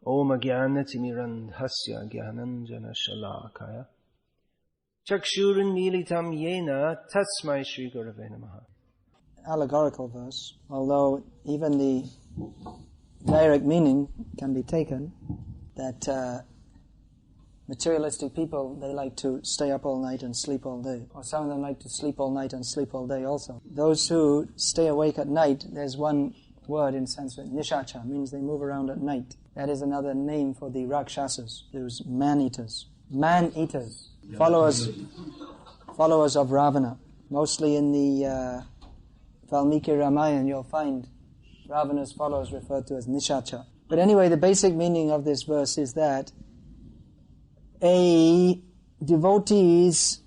Om Jnanatimirandhasya Jnananjana Shalakaya Chakshurunmilitam Yena Tasmai Shri Gurave Namaha. Allegorical verse, although even the direct meaning can be taken that materialistic people, they like to stay up all night and sleep all day. Or some of them like to sleep all night and sleep all day also. Those who stay awake at night, there's one word in Sanskrit, nishacha, means they move around at night. That is another name for the Rakshasas, those man-eaters. Man-eaters, followers of Ravana. Mostly in the Valmiki Ramayana you'll find Ravana's followers referred to as nishacha. But anyway, the basic meaning of this verse is that a devotee's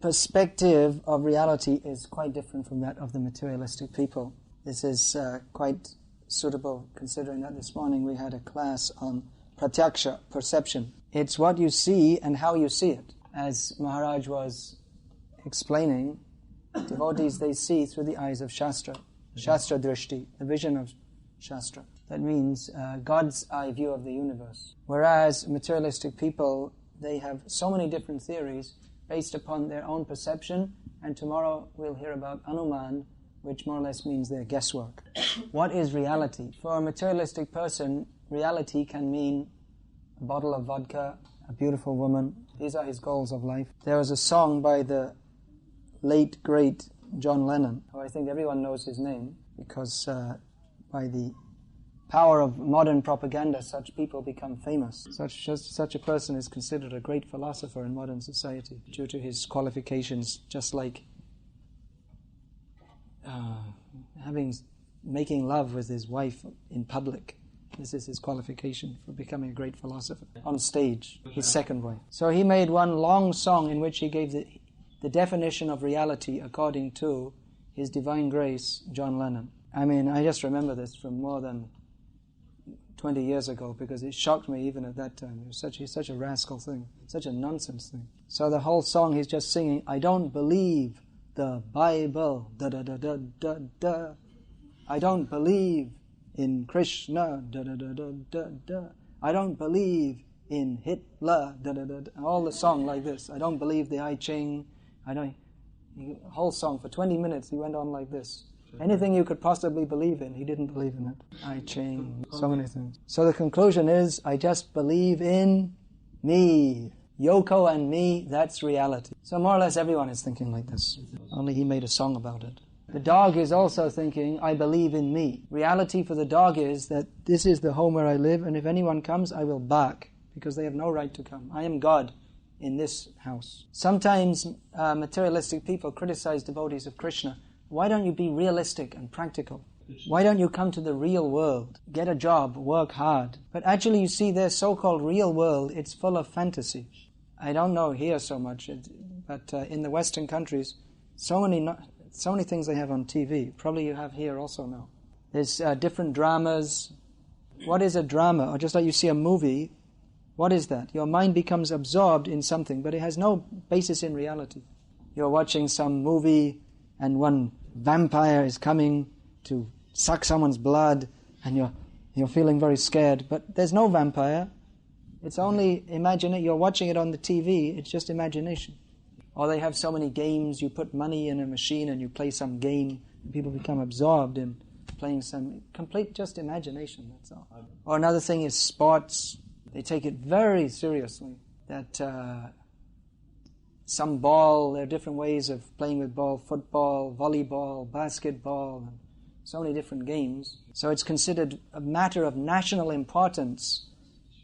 perspective of reality is quite different from that of the materialistic people. This is quite suitable considering that this morning we had a class on pratyaksha, perception. It's what you see and how you see it. As Maharaj was explaining, devotees, they see through the eyes of Shastra, Shastra Drishti, the vision of Shastra. That means God's eye view of the universe. Whereas materialistic people, they have so many different theories based upon their own perception, and tomorrow we'll hear about Anuman, which more or less means their guesswork. What is reality? For a materialistic person, reality can mean a bottle of vodka, a beautiful woman. These are his goals of life. There was a song by the late, great John Lennon, who I think everyone knows his name, because by the power of modern propaganda, such people become famous. Such a person is considered a great philosopher in modern society due to his qualifications, just like making love with his wife in public. This is his qualification for becoming a great philosopher. On stage, his second wife. So he made one long song in which he gave the definition of reality according to His Divine Grace, John Lennon. I mean, I just remember this from more than 20 years ago because it shocked me even at that time. It was such a rascal thing, such a nonsense thing. So the whole song he's just singing, I don't believe the Bible, da-da-da-da-da-da. I don't believe in Krishna, da-da-da-da-da-da. I don't believe in Hitler, da-da-da-da. All the song like this. I don't believe the I Ching. The whole song for 20 minutes he went on like this. Anything you could possibly believe in, he didn't believe in it. I Ching, so many things. So the conclusion is, I just believe in me. Yoko and me, that's reality. So more or less everyone is thinking like this. Only he made a song about it. The dog is also thinking, I believe in me. Reality for the dog is that this is the home where I live, and if anyone comes, I will bark, because they have no right to come. I am God in this house. Sometimes materialistic people criticize devotees of Krishna. Why don't you be realistic and practical? Why don't you come to the real world? Get a job, work hard. But actually you see their so-called real world, it's full of fantasy. I don't know here so much, but in the Western countries, so many things they have on TV. Probably you have here also now. There's different dramas. What is a drama? Or just like you see a movie, what is that? Your mind becomes absorbed in something, but it has no basis in reality. You're watching some movie and one vampire is coming to suck someone's blood and you're feeling very scared, but there's no vampire. It's only imagination. You're watching it on the TV, it's just imagination. Or they have so many games, you put money in a machine and you play some game, and people become absorbed in playing some complete just imagination, that's all. Or another thing is sports. They take it very seriously, that some ball, there are different ways of playing with ball, football, volleyball, basketball, and so many different games. So it's considered a matter of national importance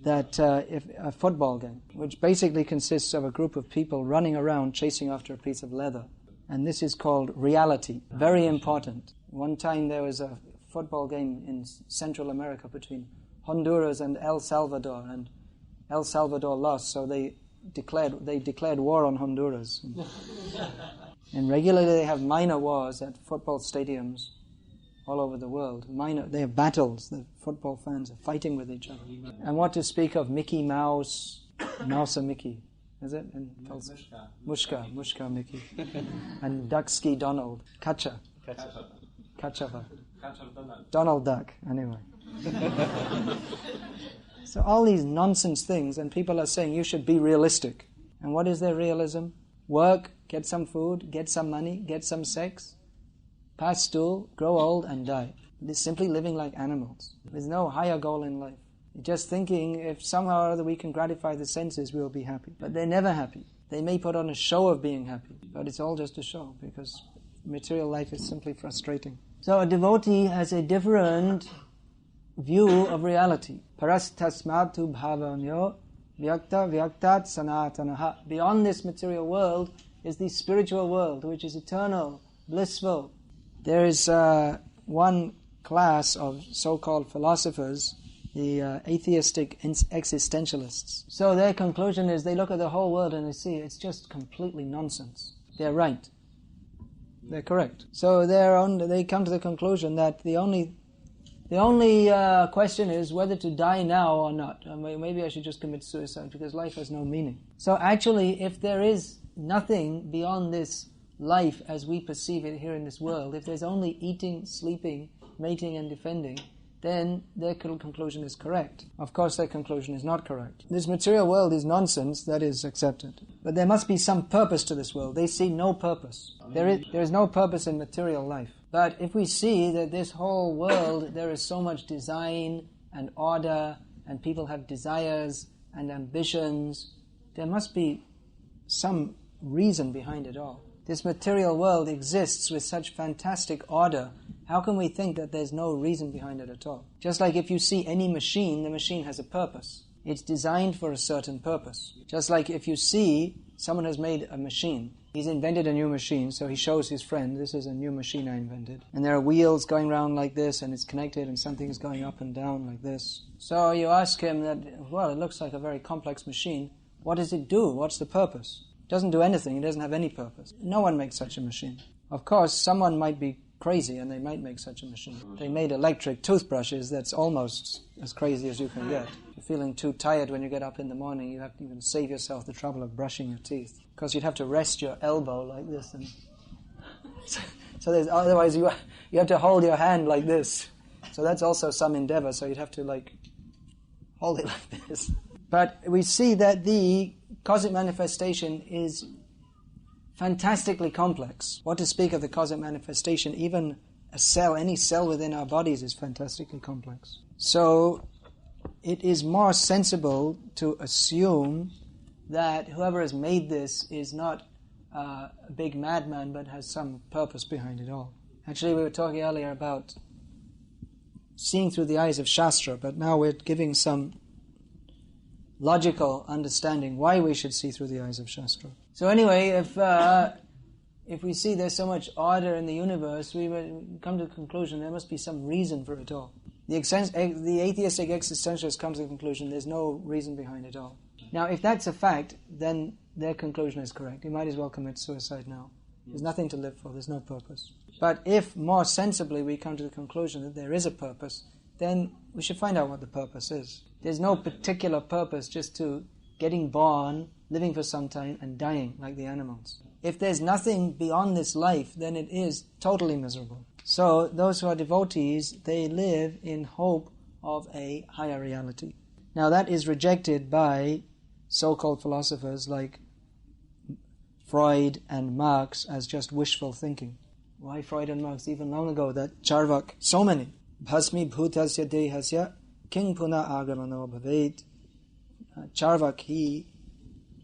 that if a football game, which basically consists of a group of people running around chasing after a piece of leather. And this is called reality, very important. One time there was a football game in Central America between Honduras and El Salvador, and El Salvador lost, so they declared war on Honduras. And regularly they have minor wars at football stadiums all over the world. They have battles. The football fans are fighting with each other. And what to speak of Mickey Mouse, Mouse and Mickey, is it? And Mushka Mickey, and Ducksky Donald, Kachava, Donald Duck. Anyway. So all these nonsense things, and people are saying you should be realistic. And what is their realism? Work, get some food, get some money, get some sex, pass stool, grow old and die. They're simply living like animals. There's no higher goal in life. Just thinking if somehow or other we can gratify the senses, we will be happy. But they're never happy. They may put on a show of being happy, but it's all just a show, because material life is simply frustrating. So a devotee has a different view of reality. Parastasmatu bhavanyo vyakta vyaktat sanatanaha. Beyond this material world is the spiritual world, which is eternal, blissful. There is one class of so-called philosophers, the atheistic existentialists. So their conclusion is they look at the whole world and they see it's just completely nonsense. They're right. They're correct. So they come to the conclusion that the only question is whether to die now or not. Maybe I should just commit suicide because life has no meaning. So actually, if there is nothing beyond this life as we perceive it here in this world, if there's only eating, sleeping, mating and defending, then their conclusion is correct. Of course, their conclusion is not correct. This material world is nonsense, that is accepted. But there must be some purpose to this world. They see no purpose. There is no purpose in material life. But if we see that this whole world, there is so much design and order, and people have desires and ambitions, there must be some reason behind it all. This material world exists with such fantastic order. How can we think that there's no reason behind it at all? Just like if you see any machine, the machine has a purpose. It's designed for a certain purpose. Just like if you see someone has made a machine. He's invented a new machine, so he shows his friend, this is a new machine I invented. And there are wheels going around like this, and it's connected, and something is going up and down like this. So you ask him that, well, it looks like a very complex machine. What does it do? What's the purpose? It doesn't do anything. It doesn't have any purpose. No one makes such a machine. Of course, someone might be crazy and they might make such a machine. They made electric toothbrushes that's almost as crazy as you can get. If you're feeling too tired when you get up in the morning, you have to even save yourself the trouble of brushing your teeth. Because you'd have to rest your elbow like this. And so otherwise you have to hold your hand like this. So that's also some endeavor. So you'd have to hold it like this. But we see that the cosmic manifestation is fantastically complex. What to speak of the cosmic manifestation? Even a cell, any cell within our bodies is fantastically complex. So it is more sensible to assume that whoever has made this is not a big madman, but has some purpose behind it all. Actually, we were talking earlier about seeing through the eyes of Shastra, but now we're giving some logical understanding why we should see through the eyes of Shastra. So anyway, if we see there's so much order in the universe, we would come to the conclusion there must be some reason for it all. The atheistic existentialists come to the conclusion there's no reason behind it all. Now, if that's a fact, then their conclusion is correct. You might as well commit suicide now. There's nothing to live for, there's no purpose. But if more sensibly we come to the conclusion that there is a purpose, then we should find out what the purpose is. There's no particular purpose just to getting born, living for some time, and dying like the animals. If there's nothing beyond this life, then it is totally miserable. So those who are devotees, they live in hope of a higher reality. Now that is rejected by so-called philosophers like Freud and Marx as just wishful thinking. Why Freud and Marx? Even long ago, that Charvak, so many. Bhasmi bhutasya dehasya king puna agamano bhavet. Charvak, he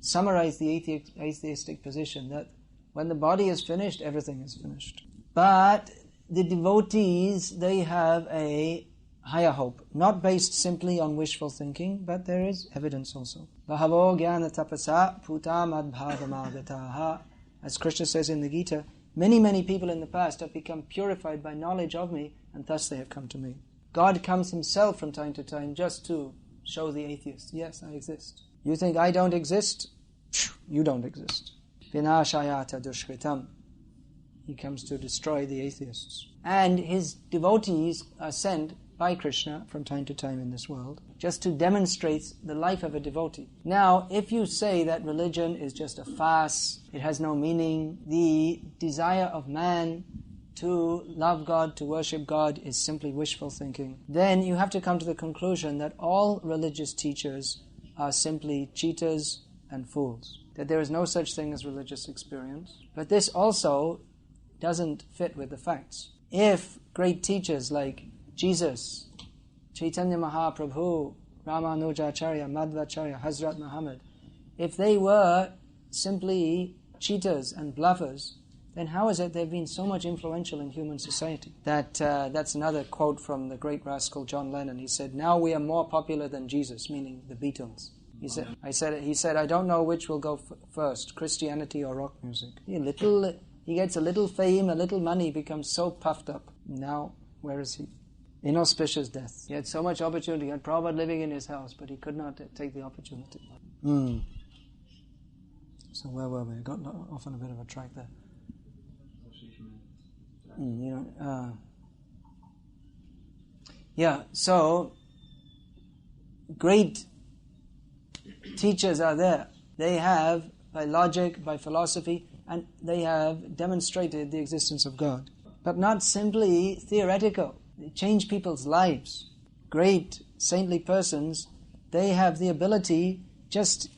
summarized the atheistic position that when the body is finished, everything is finished. But the devotees, they have a higher hope, not based simply on wishful thinking, but there is evidence also. Bahavo jnana tapasa putam adbhavamagataha. As Krishna says in the Gita, many people in the past have become purified by knowledge of me, and thus they have come to me. God comes himself from time to time just to show the atheist, yes, I exist. You think I don't exist? You don't exist. Vinashayata dushkritam. He comes to destroy the atheists. And his devotees are sent by Krishna from time to time in this world, just to demonstrate the life of a devotee. Now, if you say that religion is just a farce, it has no meaning, the desire of man to love God, to worship God, is simply wishful thinking, then you have to come to the conclusion that all religious teachers are simply cheaters and fools, that there is no such thing as religious experience. But this also doesn't fit with the facts. If great teachers like Jesus, Chaitanya Mahaprabhu, Ramanujacharya, Madhvacharya, Hazrat Muhammad, if they were simply cheaters and bluffers, then how is it they've been so much influential in human society? That's another quote from the great rascal John Lennon. He said, "Now we are more popular than Jesus," meaning the Beatles. He said, "I don't know which will go first, Christianity or rock music." He gets a little fame, a little money, becomes so puffed up. Now, where is he? Inauspicious death. He had so much opportunity. He had Prabhupada living in his house, but he could not take the opportunity. So where were we? I got off on a bit of a track there. So great teachers are there. They have, by logic, by philosophy, and they have demonstrated the existence of God. But not simply theoretical. They change people's lives. Great saintly persons, they have the ability, just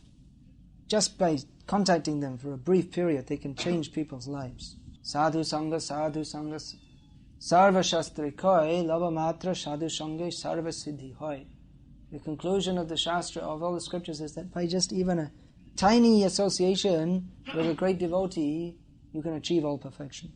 by contacting them for a brief period, they can change people's lives. Sadhu Sangha, Sarva Shastri Koi, Lava Matra, Sadhu Sangha, Sarva Siddhi Hoi. The conclusion of the Shastra, of all the scriptures, is that by just even a tiny association with a great devotee, you can achieve all perfection.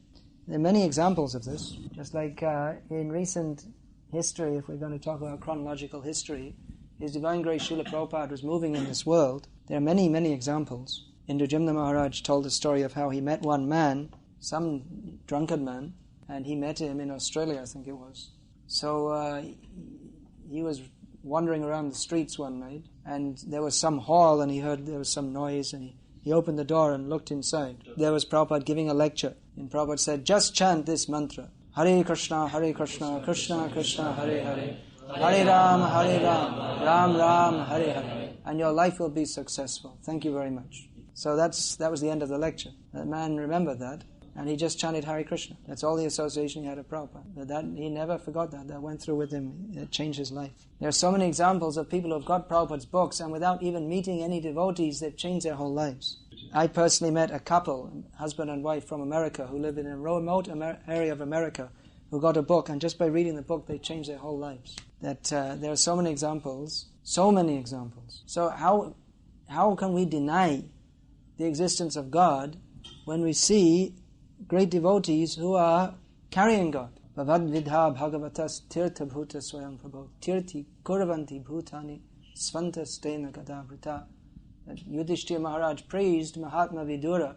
There are many examples of this. Just like in recent history, if we're going to talk about chronological history, His Divine Grace Srila Prabhupada was moving in this world. There are many, many examples. Indujimna Maharaj told the story of how he met one man, some drunkard man, and he met him in Australia, I think it was. So he was wandering around the streets one night, and there was some hall, and he heard there was some noise, and he opened the door and looked inside. There was Prabhupada giving a lecture, and Prabhupada said, "Just chant this mantra, Hare Krishna, Krishna Krishna, Hare Hare, Hare Ram, Ram Ram, Hare Hare, and your life will be successful. Thank you very much." So that was the end of the lecture. That man remembered that, and he just chanted Hare Krishna. That's all the association he had of Prabhupada. But he never forgot that. That went through with him. It changed his life. There are so many examples of people who have got Prabhupada's books, and without even meeting any devotees, they've changed their whole lives. I personally met a couple, husband and wife from America, who live in a remote area of America, who got a book, and just by reading the book, they changed their whole lives. There are so many examples. So how can we deny the existence of God when we see great devotees who are carrying God? Bhavad vidha bhagavatas tirtha bhuta swayam prabho tirti kurvanti bhutani svanta stena gadavrita. Yudhishthira Maharaj praised Mahatma Vidura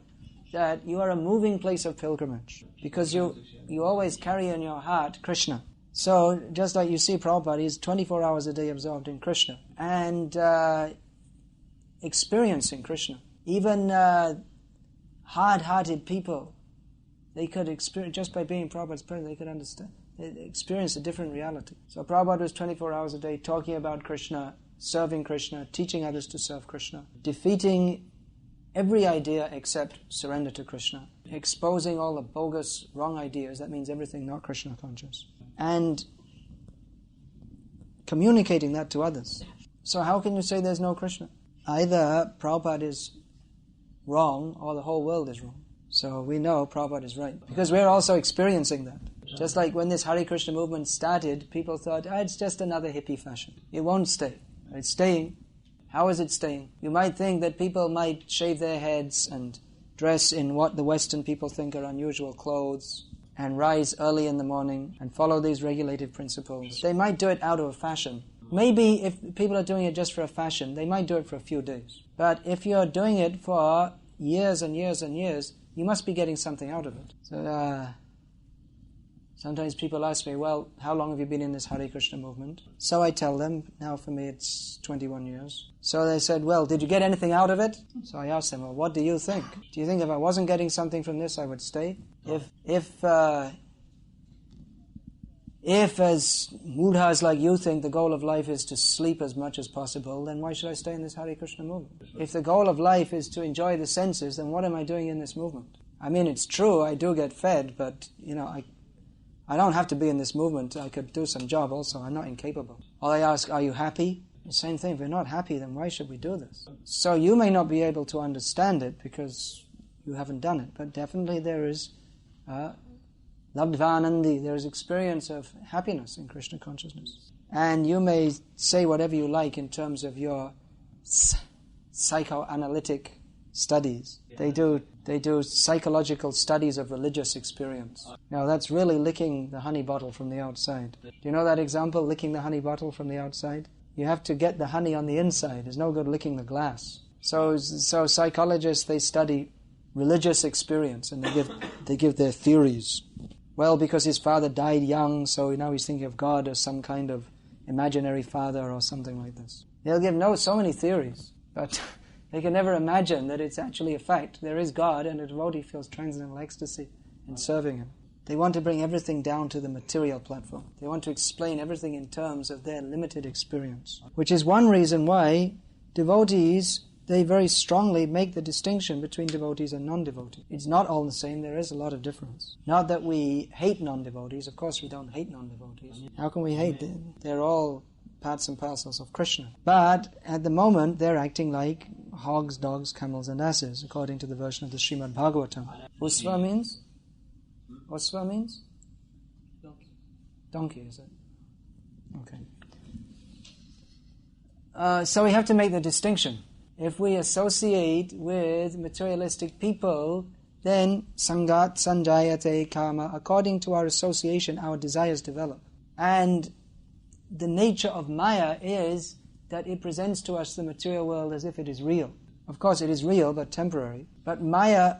that you are a moving place of pilgrimage because you always carry in your heart Krishna. So just like you see Prabhupada, he's 24 hours a day absorbed in Krishna and experiencing Krishna. Even hard-hearted people, they could experience, just by being Prabhupada's presence, they could understand, they experience a different reality. So Prabhupada was 24 hours a day talking about Krishna, serving Krishna, teaching others to serve Krishna, defeating every idea except surrender to Krishna, exposing all the bogus, wrong ideas, that means everything not Krishna conscious, and communicating that to others. So how can you say there's no Krishna? Either Prabhupada is wrong or the whole world is wrong. So we know Prabhupada is right because we're also experiencing that. Just like when this Hare Krishna movement started, people thought, it's just another hippie fashion. It won't stay. It's staying. How is it staying? You might think that people might shave their heads and dress in what the Western people think are unusual clothes and rise early in the morning and follow these regulative principles. They might do it out of fashion. Maybe if people are doing it just for a fashion, they might do it for a few days. But if you're doing it for years and years and years, you must be getting something out of it. So sometimes people ask me, well, how long have you been in this Hare Krishna movement? So I tell them, now for me it's 21 years. So they said, well, did you get anything out of it? So I asked them, well, what do you think? Do you think if I wasn't getting something from this, I would stay? If as mudhas like you think the goal of life is to sleep as much as possible, then why should I stay in this Hare Krishna movement? If the goal of life is to enjoy the senses, then what am I doing in this movement? I mean, it's true, I do get fed, but, I don't have to be in this movement. I could do some job also. I'm not incapable. Or they ask, are you happy? The same thing. If we're not happy, then why should we do this? So you may not be able to understand it because you haven't done it, but definitely there is labdvanandi, there is experience of happiness in Krishna consciousness. And you may say whatever you like in terms of your psychoanalytic studies. They do psychological studies of religious experience. Now that's really licking the honey bottle from the outside. Do you know that example, licking the honey bottle from the outside? You have to get the honey on the inside. It's no good licking the glass. So psychologists, they study religious experience and they give their theories. Well, because his father died young, so now he's thinking of God as some kind of imaginary father or something like this. They'll give so many theories, but they can never imagine that it's actually a fact. There is God, and a devotee feels transcendental ecstasy in serving Him. They want to bring everything down to the material platform. They want to explain everything in terms of their limited experience, which is one reason why devotees, they very strongly make the distinction between devotees and non-devotees. It's not all the same, there is a lot of difference. Not that we hate non-devotees, of course we don't hate non-devotees. How can we hate them? They're all parts and parcels of Krishna. But at the moment, they're acting like hogs, dogs, camels and asses, according to the version of the Srimad Bhagavatam. Usva means? Usva means? Donkey, is it? Okay. So we have to make the distinction. If we associate with materialistic people, then sangat sanjayate kama. According to our association, our desires develop. And the nature of Maya is that it presents to us the material world as if it is real. Of course, it is real, but temporary. But Maya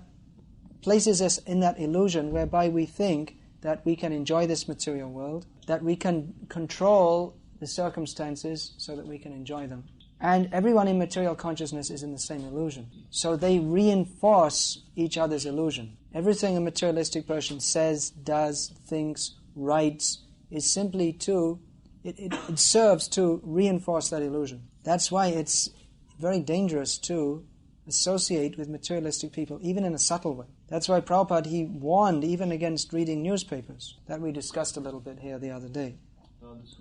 places us in that illusion whereby we think that we can enjoy this material world, that we can control the circumstances so that we can enjoy them. And everyone in material consciousness is in the same illusion. So they reinforce each other's illusion. Everything a materialistic person says, does, thinks, writes is simply it serves to reinforce that illusion. That's why it's very dangerous to associate with materialistic people, even in a subtle way. That's why Prabhupada, he warned even against reading newspapers, that we discussed a little bit here the other day.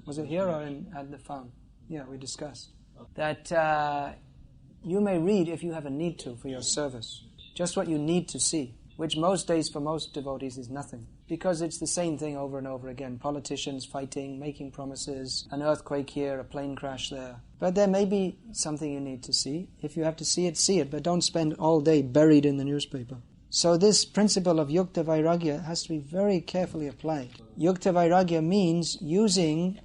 Was it here or at the farm? Yeah, we discussed. That you may read if you have a need to for your service. Just what you need to see, which most days for most devotees is nothing. Because it's the same thing over and over again. Politicians fighting, making promises, an earthquake here, a plane crash there. But there may be something you need to see. If you have to see it, but don't spend all day buried in the newspaper. So this principle of yukta vairagya has to be very carefully applied. Yukta vairagya means using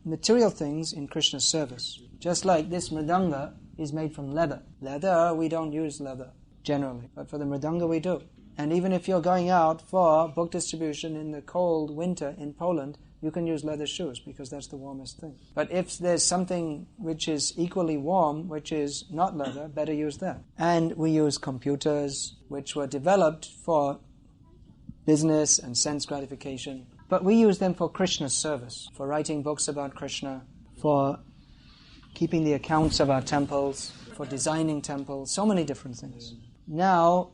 material things in Krishna's service. Just like this mridanga is made from leather. Leather, we don't use leather generally, but for the mridanga we do. And even if you're going out for book distribution in the cold winter in Poland, you can use leather shoes because that's the warmest thing. But if there's something which is equally warm, which is not leather, better use that. And we use computers which were developed for business and sense gratification. But we use them for Krishna's service, for writing books about Krishna, for keeping the accounts of our temples, for designing temples, so many different things. Now,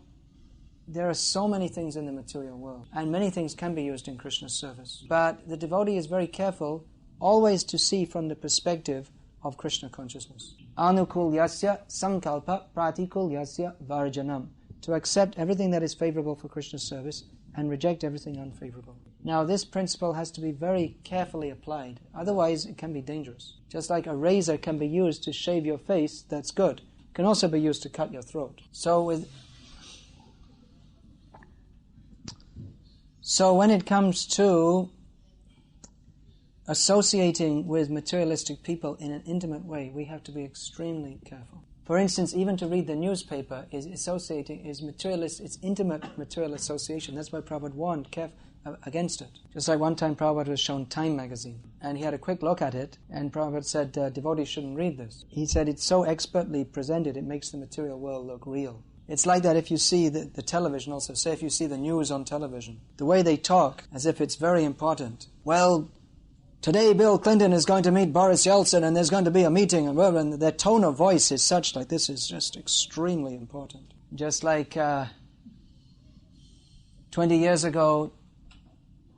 there are so many things in the material world, and many things can be used in Krishna's service. But the devotee is very careful always to see from the perspective of Krishna consciousness. Anukulyasya sankalpa pratikulyasya varjanam. To accept everything that is favorable for Krishna's service and reject everything unfavorable. Now this principle has to be very carefully applied, otherwise it can be dangerous. Just like a razor can be used to shave your face, that's good. It can also be used to cut your throat. So when it comes to associating with materialistic people in an intimate way, we have to be extremely careful. For instance, even to read the newspaper is intimate material association. That's why Prabhupada warned against it. Just like one time Prabhupada was shown Time magazine, and he had a quick look at it, and Prabhupada said, devotees shouldn't read this. He said it's so expertly presented, it makes the material world look real. It's like that if you see the television also. Say if you see the news on television, the way they talk as if it's very important. Well, today Bill Clinton is going to meet Boris Yeltsin and there's going to be a meeting, and their tone of voice is such like this is just extremely important. Just like 20 years ago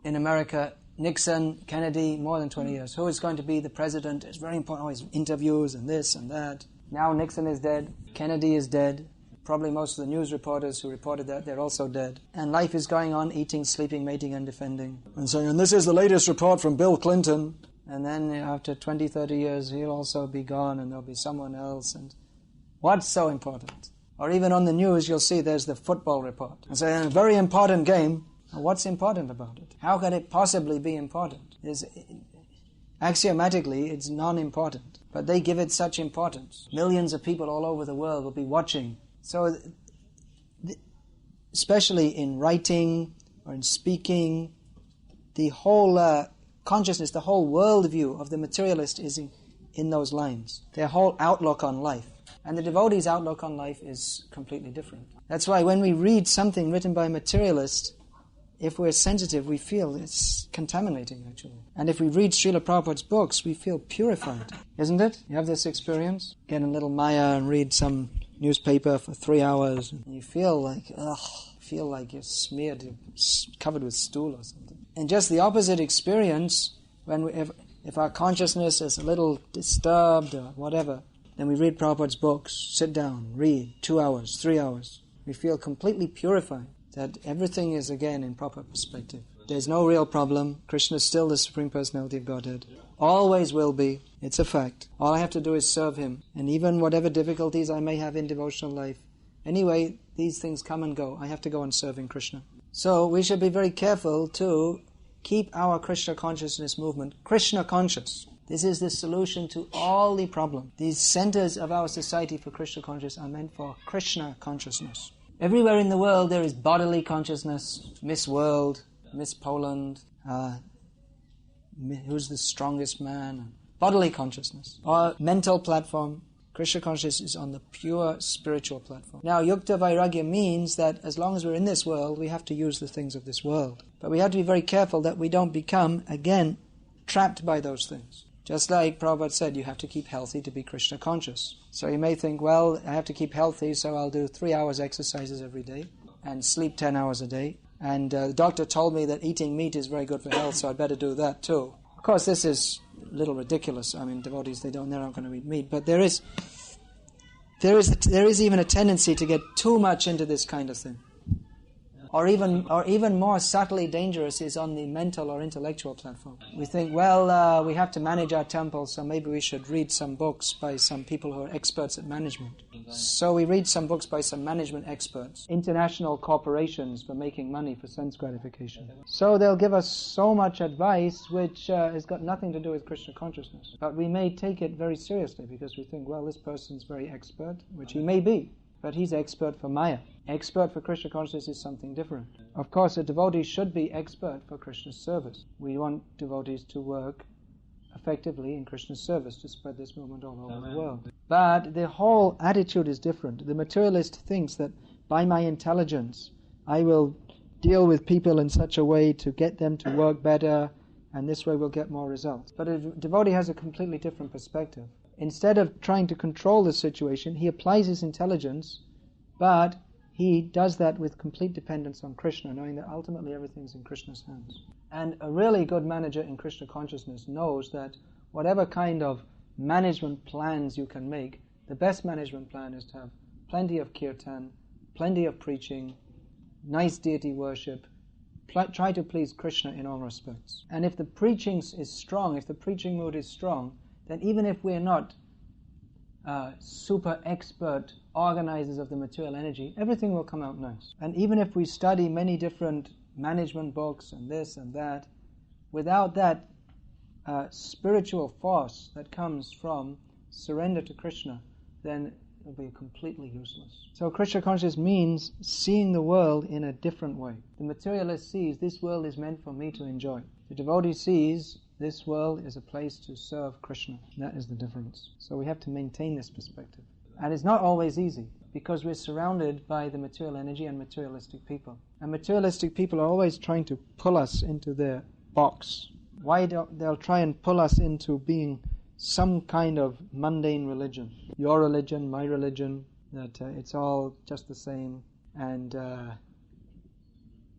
in America, Nixon, Kennedy, more than 20 years. Who is going to be the president? It's very important. Always interviews and this and that. Now Nixon is dead. Kennedy is dead. Probably most of the news reporters who reported that, they're also dead. And life is going on, eating, sleeping, mating, and defending. And saying, and this is the latest report from Bill Clinton. And then after 20, 30 years, he'll also be gone and there'll be someone else. And what's so important? Or even on the news, you'll see there's the football report. And say, a very important game. What's important about it? How can it possibly be important? Axiomatically, it's non-important. But they give it such importance. Millions of people all over the world will be watching. So, especially in writing or in speaking, the whole consciousness, the whole worldview of the materialist is in those lines. Their whole outlook on life. And the devotee's outlook on life is completely different. That's why when we read something written by a materialist, if we're sensitive, we feel it's contaminating, actually. And if we read Srila Prabhupada's books, we feel purified. Isn't it? You have this experience? Get a little Maya and read some newspaper for 3 hours, and you feel like, you're smeared, you're covered with stool or something. And just the opposite experience, if our consciousness is a little disturbed or whatever, then we read Prabhupada's books, sit down, read 2 hours, 3 hours. We feel completely purified, that everything is again in proper perspective. There's no real problem. Krishna is still the Supreme Personality of Godhead. Always will be. It's a fact. All I have to do is serve Him. And even whatever difficulties I may have in devotional life, anyway, these things come and go. I have to go on serving Krishna. So we should be very careful to keep our Krishna consciousness movement Krishna conscious. This is the solution to all the problems. These centers of our society for Krishna consciousness are meant for Krishna consciousness. Everywhere in the world there is bodily consciousness, Miss World, Miss Poland, who's the strongest man, bodily consciousness. Or mental platform, Krishna consciousness is on the pure spiritual platform. Now, Yukta Vairagya means that as long as we're in this world, we have to use the things of this world. But we have to be very careful that we don't become, again, trapped by those things. Just like Prabhupada said, you have to keep healthy to be Krishna conscious. So you may think, well, I have to keep healthy, so I'll do 3 hours exercises every day and sleep 10 hours a day. And the doctor told me that eating meat is very good for health, so I'd better do that too. Of course, this is a little ridiculous. I mean, devotees, they're not going to eat meat. But there is even a tendency to get too much into this kind of thing. Or even more subtly dangerous is on the mental or intellectual platform. We think, well, we have to manage our temple, so maybe we should read some books by some people who are experts at management. So we read some books by some management experts, international corporations for making money for sense gratification. So they'll give us so much advice which has got nothing to do with Krishna consciousness. But we may take it very seriously because we think, well, this person's very expert, which he may be. But he's expert for Maya. Expert for Krishna consciousness is something different. Of course, a devotee should be expert for Krishna's service. We want devotees to work effectively in Krishna's service to spread this movement all over the world. But the whole attitude is different. The materialist thinks that by my intelligence, I will deal with people in such a way to get them to work better, and this way we'll get more results. But a devotee has a completely different perspective. Instead of trying to control the situation, he applies his intelligence, but he does that with complete dependence on Krishna, knowing that ultimately everything's in Krishna's hands. And a really good manager in Krishna consciousness knows that whatever kind of management plans you can make, the best management plan is to have plenty of kirtan, plenty of preaching, nice deity worship, try to please Krishna in all respects. And if the preaching is strong, if the preaching mood is strong, then even if we're not super expert organizers of the material energy, everything will come out nice. And even if we study many different management books and this and that, without that spiritual force that comes from surrender to Krishna, then it will be completely useless. So Krishna consciousness means seeing the world in a different way. The materialist sees this world is meant for me to enjoy. The devotee sees this world is a place to serve Krishna. That is the difference. So we have to maintain this perspective. And it's not always easy, because we're surrounded by the material energy and materialistic people. And materialistic people are always trying to pull us into their box. They'll try and pull us into being some kind of mundane religion. Your religion, my religion, that it's all just the same. And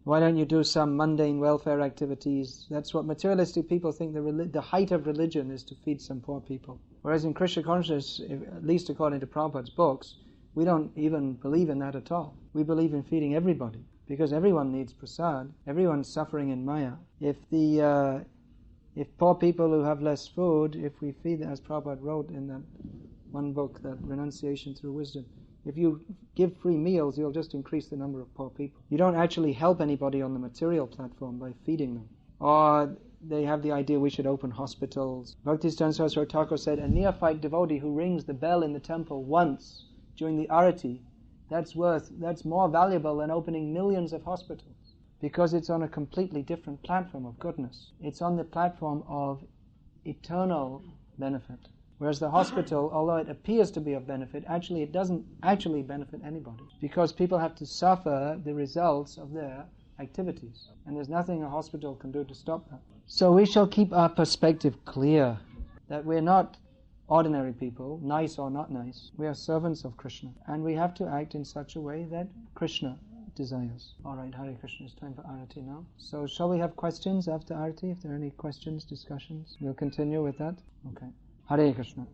Why don't you do some mundane welfare activities? That's what materialistic people think the height of religion is, to feed some poor people. Whereas in Krishna consciousness, at least according to Prabhupada's books, we don't even believe in that at all. We believe in feeding everybody, because everyone needs prasad. Everyone's suffering in Maya. If poor people who have less food, if we feed them, as Prabhupada wrote in that one book, that Renunciation Through Wisdom, if you give free meals, you'll just increase the number of poor people. You don't actually help anybody on the material platform by feeding them. Or they have the idea we should open hospitals. Bhaktisiddhanta Saraswati Thakur said, a neophyte devotee who rings the bell in the temple once during the arati, that's more valuable than opening millions of hospitals. Because it's on a completely different platform of goodness. It's on the platform of eternal benefit. Whereas the hospital, although it appears to be of benefit, actually it doesn't actually benefit anybody. Because people have to suffer the results of their activities. And there's nothing a hospital can do to stop that. So we shall keep our perspective clear, that we're not ordinary people, nice or not nice. We are servants of Krishna. And we have to act in such a way that Krishna desires. Alright, Hare Krishna, it's time for Arati now. So shall we have questions after Arati? If there are any questions, discussions, we'll continue with that. Okay. Hare Krishna.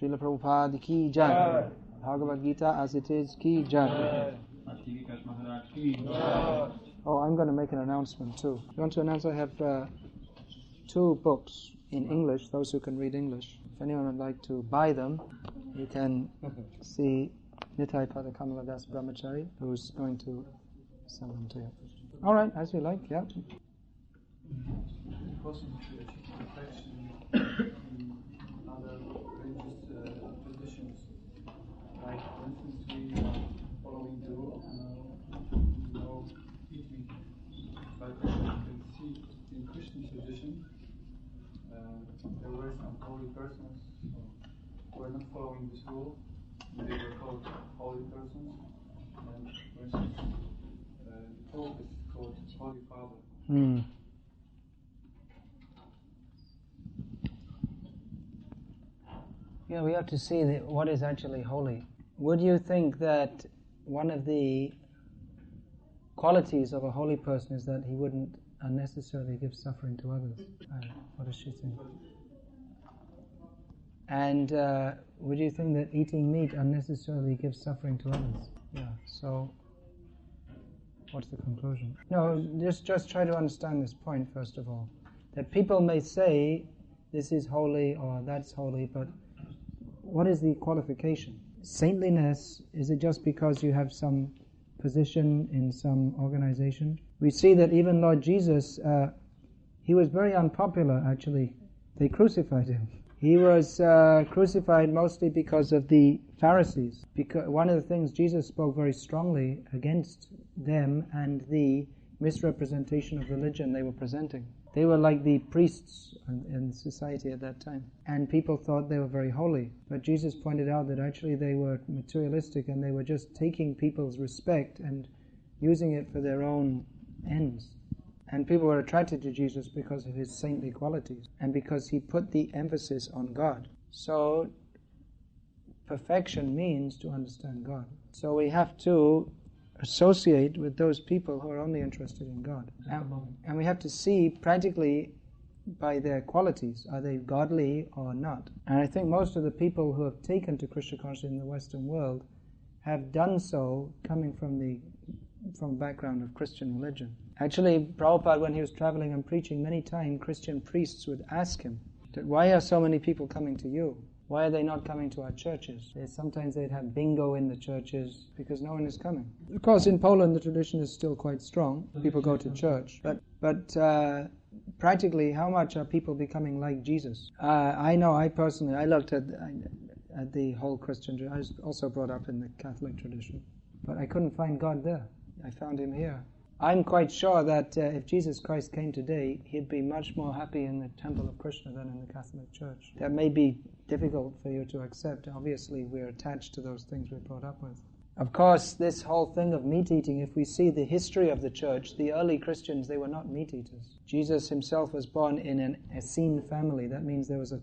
Srila Prabhupada ki jai. Bhagavad-gita as it is ki jai. Oh, I'm going to make an announcement too. You want to announce? I have 2 books in English, those who can read English. If anyone would like to buy them, you can see Nitai Pada Kamaladas Brahmachari, who's going to sell them to you. All right, as you like, yeah. Other religious traditions, like for instance, we are following the rule no eating. But you can see in Christian tradition, there were some holy persons who were not following this rule. They were called holy persons, and for instance, the Pope is called Holy Father. Yeah, we have to see what is actually holy. Would you think that one of the qualities of a holy person is that he wouldn't unnecessarily give suffering to others? What does she think? And would you think that eating meat unnecessarily gives suffering to others? Yeah, so what's the conclusion? No, just try to understand this point first of all. That people may say this is holy or that's holy, but what is the qualification? Saintliness, is it just because you have some position in some organization? We see that even Lord Jesus, he was very unpopular actually. They crucified him. He was crucified mostly because of the Pharisees. Because one of the things Jesus spoke very strongly against them and the misrepresentation of religion they were presenting. They were like the priests in society at that time. And people thought they were very holy. But Jesus pointed out that actually they were materialistic and they were just taking people's respect and using it for their own ends. And people were attracted to Jesus because of his saintly qualities and because he put the emphasis on God. So, perfection means to understand God. So we have to associate with those people who are only interested in God. And we have to see practically by their qualities, are they godly or not? And I think most of the people who have taken to Krishna consciousness in the Western world have done so coming from background of Christian religion. Actually, Prabhupada, when he was traveling and preaching, many times Christian priests would ask him, why are so many people coming to you? Why are they not coming to our churches? Sometimes they'd have bingo in the churches because no one is coming. Of course, in Poland the tradition is still quite strong. People go to church. But practically, how much are people becoming like Jesus? I know, I looked at the whole Christian tradition. I was also brought up in the Catholic tradition. But I couldn't find God there. I found him here. I'm quite sure that if Jesus Christ came today, he'd be much more happy in the temple of Krishna than in the Catholic Church. That may be difficult for you to accept. Obviously, we're attached to those things we're brought up with. Of course, this whole thing of meat eating, if we see the history of the church, the early Christians, they were not meat eaters. Jesus himself was born in an Essene family. That means there was a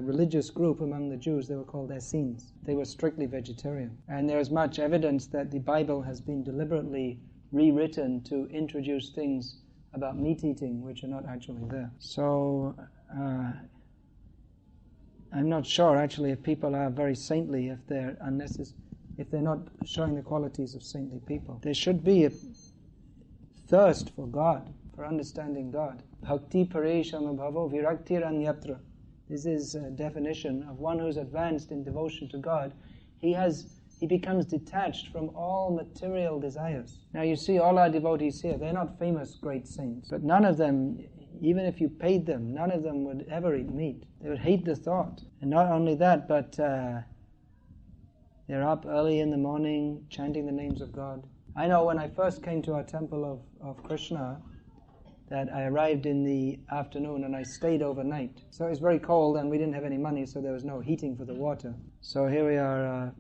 religious group among the Jews. They were called Essenes. They were strictly vegetarian. And there is much evidence that the Bible has been deliberately rewritten to introduce things about meat eating which are not actually there. So I'm not sure actually if people are very saintly if they're not showing the qualities of saintly people. There should be a thirst for God, for understanding God. Bhakti pareshama bhavo viraktiranyatra. This is a definition of one who's advanced in devotion to God. He becomes detached from all material desires. Now you see all our devotees here, they're not famous great saints, but none of them, even if you paid them, none of them would ever eat meat. They would hate the thought. And not only that, but they're up early in the morning chanting the names of God. I know when I first came to our temple of Krishna, that I arrived in the afternoon and I stayed overnight. So it was very cold and we didn't have any money, so there was no heating for the water. So here we are,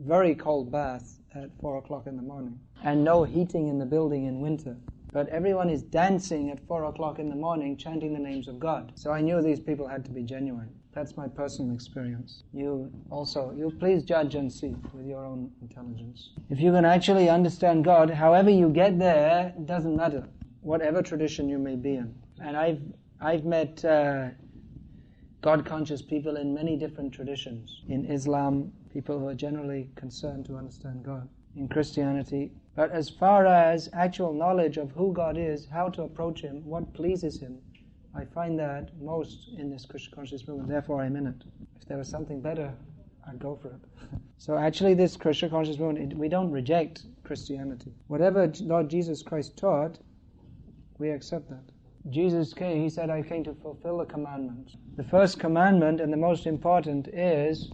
very cold bath at 4 o'clock in the morning. And no heating in the building in winter. But everyone is dancing at 4 o'clock in the morning, chanting the names of God. So I knew these people had to be genuine. That's my personal experience. You please judge and see with your own intelligence. If you can actually understand God, however you get there, it doesn't matter. Whatever tradition you may be in. And I've met God-conscious people in many different traditions. In Islam, people who are generally concerned to understand God. In Christianity. But as far as actual knowledge of who God is, how to approach Him, what pleases Him, I find that most in this Krishna conscious movement, therefore I'm in it. If there was something better, I'd go for it. So actually this Krishna conscious movement, we don't reject Christianity. Whatever Lord Jesus Christ taught, we accept that. Jesus came, He said, I came to fulfill the commandments. The first commandment and the most important is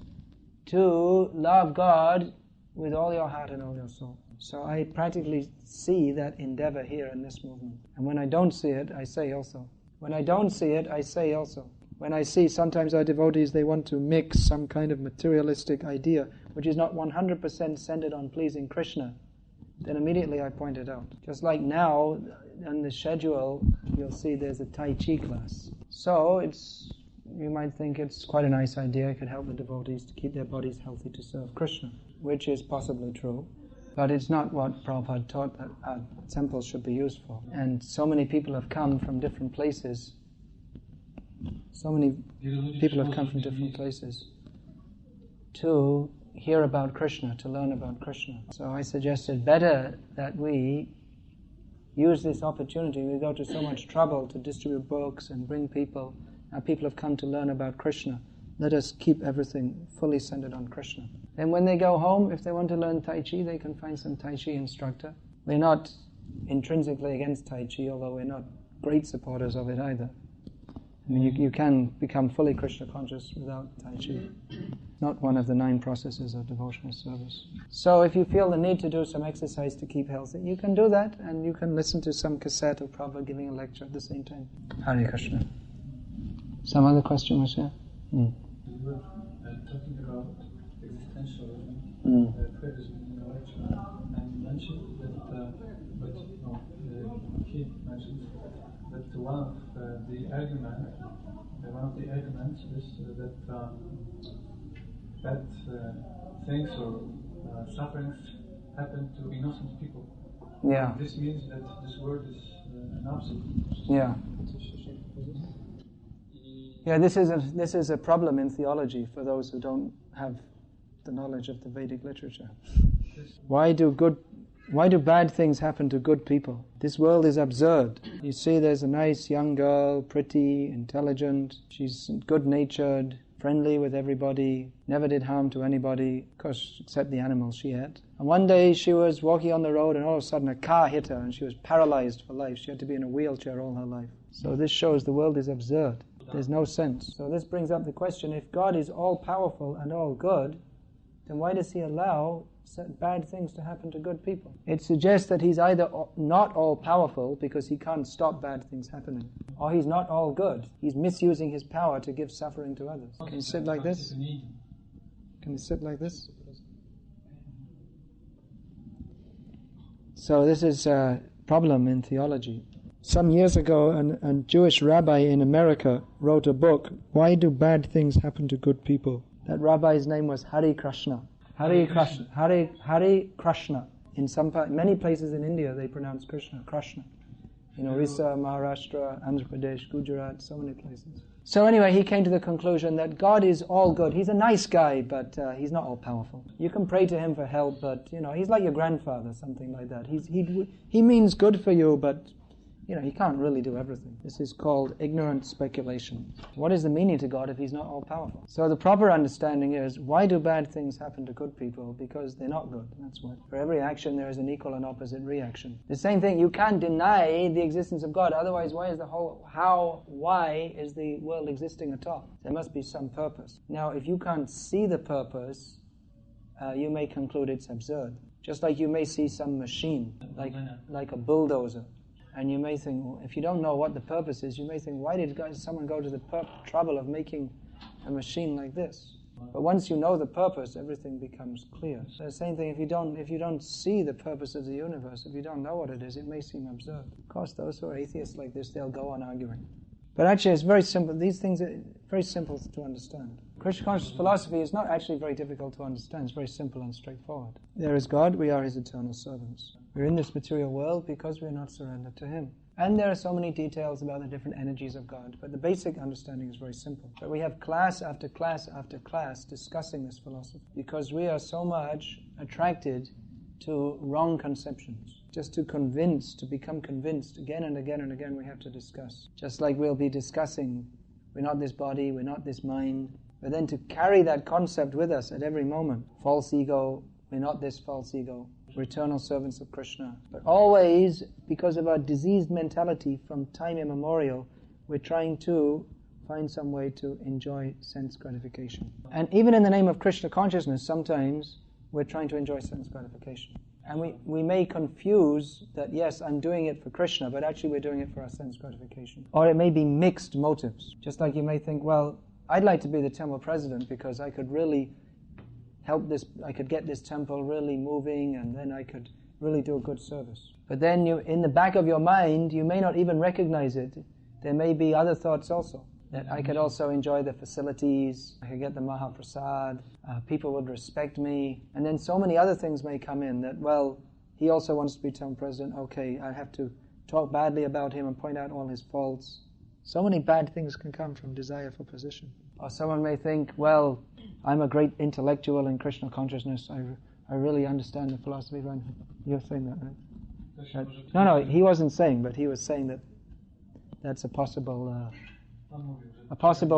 to love God with all your heart and all your soul. So I practically see that endeavor here in this movement. And when I don't see it, I say also. When I don't see it, I say also. When I see sometimes our devotees, they want to mix some kind of materialistic idea, which is not 100% centered on pleasing Krishna, then immediately I point it out. Just like now, on the schedule, you'll see there's a Tai Chi class. So you might think it's quite a nice idea. It could help the devotees to keep their bodies healthy to serve Krishna, which is possibly true. But it's not what Prabhupada taught that our temples should be used for. And so many people have come from different places. To hear about Krishna, to learn about Krishna. So I suggested better that we use this opportunity. We go to so much trouble to distribute books and bring people. Now people have come to learn about Krishna. Let us keep everything fully centered on Krishna. Then when they go home, if they want to learn Tai Chi, they can find some Tai Chi instructor. We're not intrinsically against Tai Chi, although we're not great supporters of it either. I mean, you can become fully Krishna conscious without Tai Chi. Not one of the 9 processes of devotional service. So if you feel the need to do some exercise to keep healthy, you can do that, and you can listen to some cassette of Prabhupada giving a lecture at the same time. Hare Krishna. Some other question was here? We were talking about existentialism previously in the lecture, and you mentioned that, he mentioned that one of the arguments is that bad things or sufferings happen to innocent people. Yeah. This means that this word is an absolute. Yeah. Yeah, this is a problem in theology for those who don't have the knowledge of the Vedic literature. Why do bad things happen to good people? This world is absurd. You see, there's a nice young girl, pretty, intelligent, she's good-natured, friendly with everybody, never did harm to anybody, of course, except the animals she ate. And one day she was walking on the road and all of a sudden a car hit her and she was paralyzed for life. She had to be in a wheelchair all her life. So this shows the world is absurd. There's no sense. So this brings up the question, if God is all-powerful and all good, then why does He allow bad things to happen to good people? It suggests that He's either not all-powerful because He can't stop bad things happening, or He's not all good. He's misusing His power to give suffering to others. Can you sit like this? Can you sit like this? So this is a problem in theology. Some years ago, a Jewish rabbi in America wrote a book, Why Do Bad Things Happen to Good People? That rabbi's name was Hare Krishna. Hare Krishna. In many places in India, they pronounce Krishna. Orissa, Maharashtra, Andhra Pradesh, Gujarat, so many places. So anyway, he came to the conclusion that God is all good. He's a nice guy, but he's not all powerful. You can pray to him for help, but he's like your grandfather, something like that. He means good for you, but he can't really do everything. This is called ignorant speculation. What is the meaning to God if he's not all powerful? So the proper understanding is, why do bad things happen to good people? Because they're not good. That's what. For every action there is an equal and opposite reaction. The same thing, you can't deny the existence of God. Otherwise, why is the world existing at all? There must be some purpose. Now, if you can't see the purpose, you may conclude it's absurd. Just like you may see some machine, like a bulldozer. And you may think, if you don't know what the purpose is, you may think, why did someone go to the trouble of making a machine like this? But once you know the purpose, everything becomes clear. So the same thing, if you don't see the purpose of the universe, if you don't know what it is, it may seem absurd. Of course, those who are atheists like this, they'll go on arguing. But actually, it's very simple. These things are very simple to understand. Krishna conscious philosophy is not actually very difficult to understand. It's very simple and straightforward. There is God, we are His eternal servants. We're in this material world because we're not surrendered to Him. And there are so many details about the different energies of God, but the basic understanding is very simple. But we have class after class after class discussing this philosophy because we are so much attracted to wrong conceptions. Just to become convinced again and again and again, we have to discuss. Just like we'll be discussing, we're not this body, we're not this mind, but then to carry that concept with us at every moment. False ego, we're not this false ego. We're eternal servants of Krishna. But always, because of our diseased mentality from time immemorial, we're trying to find some way to enjoy sense gratification. And even in the name of Krishna consciousness, sometimes we're trying to enjoy sense gratification. And we may confuse that, yes, I'm doing it for Krishna, but actually we're doing it for our sense gratification. Or it may be mixed motives. Just like you may think, well, I'd like to be the temple president because I could really help this, I could get this temple really moving, and then I could really do a good service. But then in the back of your mind, you may not even recognize it. There may be other thoughts also. That I could also enjoy the facilities, I could get the Mahaprasad, people would respect me, and then so many other things may come in that, well, he also wants to be temple president, okay, I have to talk badly about him and point out all his faults. So many bad things can come from desire for position. Or someone may think, well, I'm a great intellectual in Krishna consciousness, I really understand the philosophy. You're saying that, right? No, he wasn't saying, but he was saying that that's a possible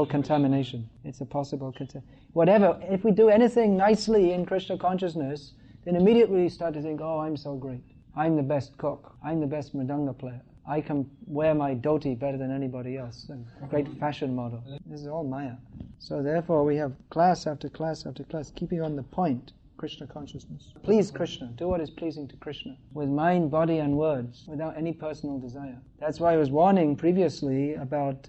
contamination. It's a possible whatever. If we do anything nicely in Krishna consciousness, then immediately we start to think, oh, I'm so great. I'm the best cook. I'm the best mridanga player. I can wear my dhoti better than anybody else. I'm a great fashion model. This is all Maya. So therefore we have class after class after class, keeping on the point, Krishna consciousness. Please Krishna. Do what is pleasing to Krishna. With mind, body and words, without any personal desire. That's why I was warning previously about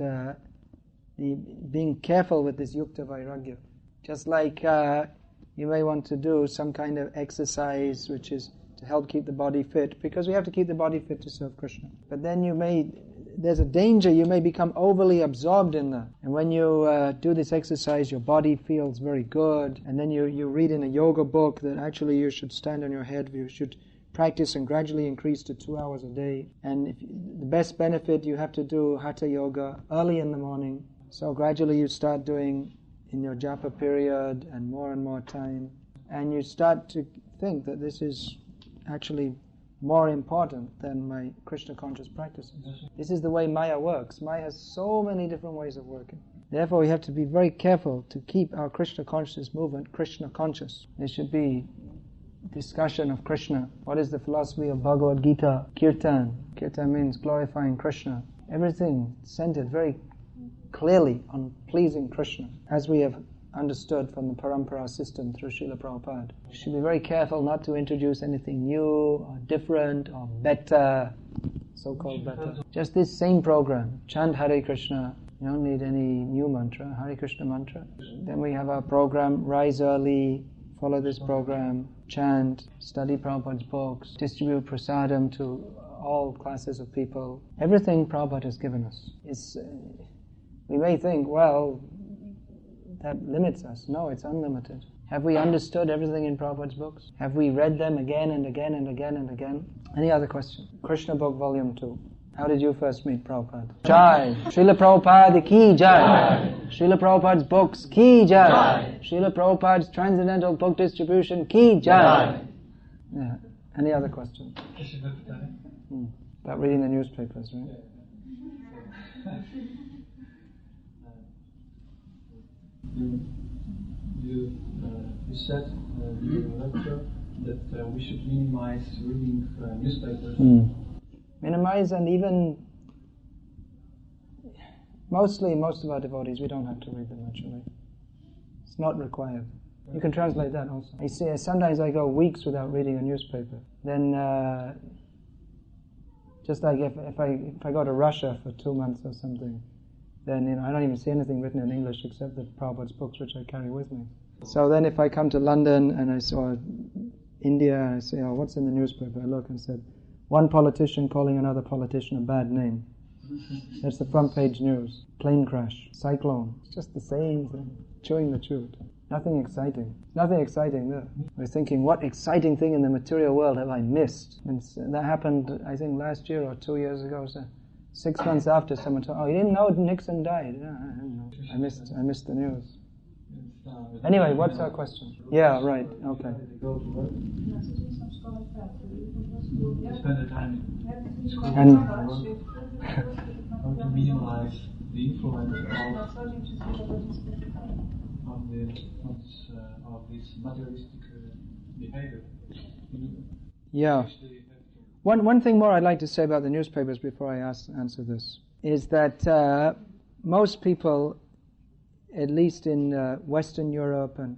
being careful with this yukta vairagya. Just like you may want to do some kind of exercise which is to help keep the body fit, because we have to keep the body fit to serve Krishna. But then there's a danger, you may become overly absorbed in that. And when you do this exercise, your body feels very good, and then you read in a yoga book that actually you should stand on your head, you should practice and gradually increase to 2 hours a day. And the best benefit, you have to do hatha yoga early in the morning. So gradually you start doing in your japa period and more time. And you start to think that this is actually more important than my Krishna conscious practices. This is the way Maya works. Maya has so many different ways of working. Therefore we have to be very careful to keep our Krishna consciousness movement Krishna conscious. There should be discussion of Krishna. What is the philosophy of Bhagavad-gita? Kirtan. Kirtan means glorifying Krishna. Everything centered very clearly on pleasing Krishna, as we have understood from the parampara system through Srila Prabhupada. You should be very careful not to introduce anything new or different or better, so-called better. Just this same program, chant Hare Krishna. You don't need any new mantra, Hare Krishna mantra. Then we have our program, rise early, follow this program, chant, study Prabhupada's books, distribute prasadam to all classes of people. Everything Prabhupada has given us. We may think, well, that limits us. No, it's unlimited. Have we understood everything in Prabhupada's books? Have we read them again and again and again and again? Any other question? Krishna Book, Volume 2. How did you first meet Prabhupada? Jai! Srila Prabhupada ki jai! Srila Prabhupada's books ki jai! Srila Prabhupada's Transcendental Book Distribution ki jai! Yeah. Any other questions? About reading the newspapers, right? You said in your lecture that we should minimize reading newspapers. Minimize, and even most of our devotees, we don't have to read them actually. It's not required. You can translate that also. I see. Sometimes I go weeks without reading a newspaper. Then, just like if I go to Russia for 2 months or something, then I don't even see anything written in English except the Prabhupada's books, which I carry with me. So then, if I come to London and I saw India, and I say, "Oh, what's in the newspaper?" I look and said, "One politician calling another politician a bad name." That's the front page news. Plane crash, cyclone. It's just the same thing. Chewing the chewed. Nothing exciting. Nothing exciting there. We're thinking, what exciting thing in the material world have I missed? And that happened, I think, last year or 2 years ago. So 6 months after, someone told, "Oh, you didn't know Nixon died?" Yeah, I didn't know. I missed the news. Anyway, what's our question? Yeah, right. Okay. Spend the time in school And how to minimize the influence of this materialistic behavior. yeah. One thing more I'd like to say about the newspapers before I answer this is that most people, at least in Western Europe and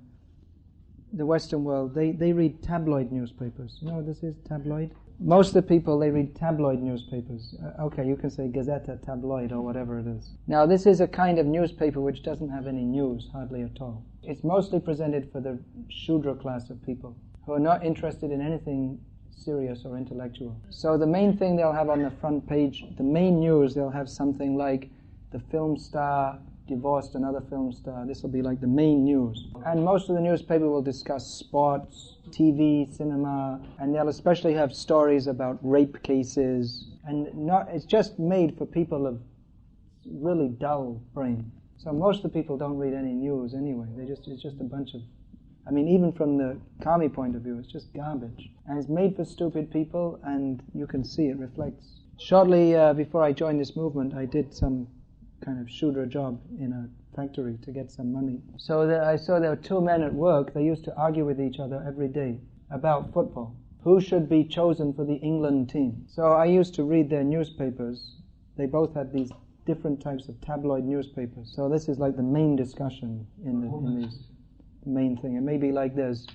the Western world, they read tabloid newspapers. You know what this is, tabloid? Most of the people, they read tabloid newspapers. Okay, you can say Gazeta tabloid or whatever it is. Now, this is a kind of newspaper which doesn't have any news, hardly at all. It's mostly presented for the Shudra class of people who are not interested in anything serious or intellectual. So the main thing they'll have on the front page, the main news, they'll have something like the film star divorced another film star. This will be like the main news. And most of the newspaper will discuss sports, TV, cinema, and they'll especially have stories about rape cases. And it's just made for people of really dull brain. So most of the people don't read any news anyway. It's just a bunch of, even from the kami point of view, it's just garbage. And it's made for stupid people, and you can see it reflects. Shortly before I joined this movement, I did some kind of Shudra job in a factory to get some money. So I saw there were two men at work. They used to argue with each other every day about football. Who should be chosen for the England team? So I used to read their newspapers. They both had these different types of tabloid newspapers. So this is like the main discussion in these, the main thing. It may be like there's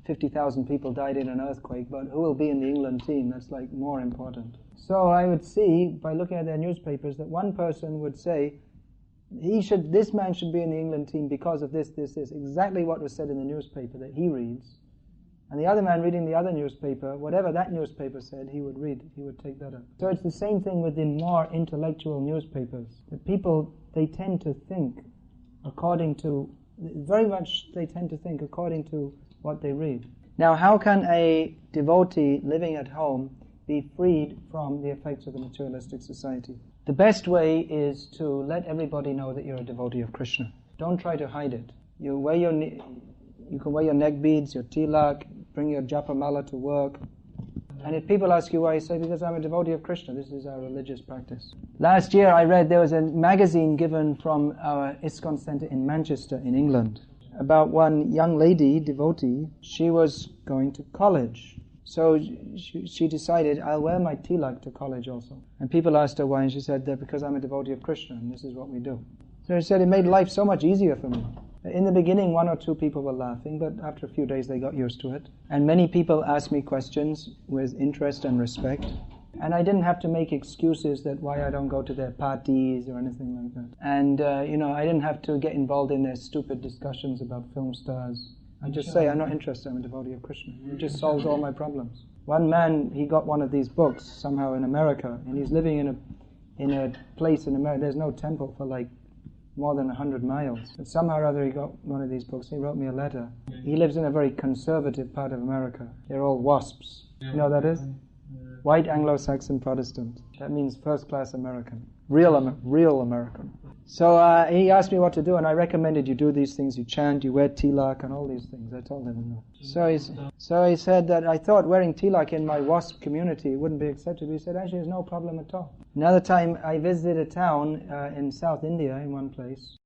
50,000 people died in an earthquake, but who will be in the England team? That's like more important. So I would see, by looking at their newspapers, that one person would say, this man should be in the England team because of this, exactly what was said in the newspaper that he reads. And the other man reading the other newspaper, whatever that newspaper said, he would read, he would take that up. So it's the same thing with the more intellectual newspapers. The people, they tend to think according to what they read. Now, how can a devotee living at home be freed from the effects of the materialistic society? The best way is to let everybody know that you're a devotee of Krishna. Don't try to hide it. You can wear your neck beads, your tilak, bring your japa mala to work. And if people ask you why, you say, because I'm a devotee of Krishna. This is our religious practice. Last year I read there was a magazine given from our ISKCON center in Manchester in England about one young lady, devotee. She was going to college. So she decided, I'll wear my tilak to college also. And people asked her why, and she said, because I'm a devotee of Krishna, and this is what we do. So she said, it made life so much easier for me. In the beginning, 1 or 2 people were laughing, but after a few days they got used to it. And many people asked me questions with interest and respect. And I didn't have to make excuses that why I don't go to their parties or anything like that. And, I didn't have to get involved in their stupid discussions about film stars. I just say, I'm not interested, I'm a devotee of Krishna. It just solves all my problems. One man, he got one of these books somehow in America, and he's living in a place in America. There's no temple for like more than 100 miles. But somehow or other he got one of these books. He wrote me a letter. He lives in a very conservative part of America. They're all WASPs. You know what that is? White Anglo-Saxon Protestant. That means first-class American. Real American. So he asked me what to do, and I recommended you do these things. You chant, you wear tilak, and all these things. I told him no. So he said that I thought wearing tilak in my WASP community wouldn't be accepted. He said, actually, there's no problem at all. Another time, I visited a town in South India, in one place,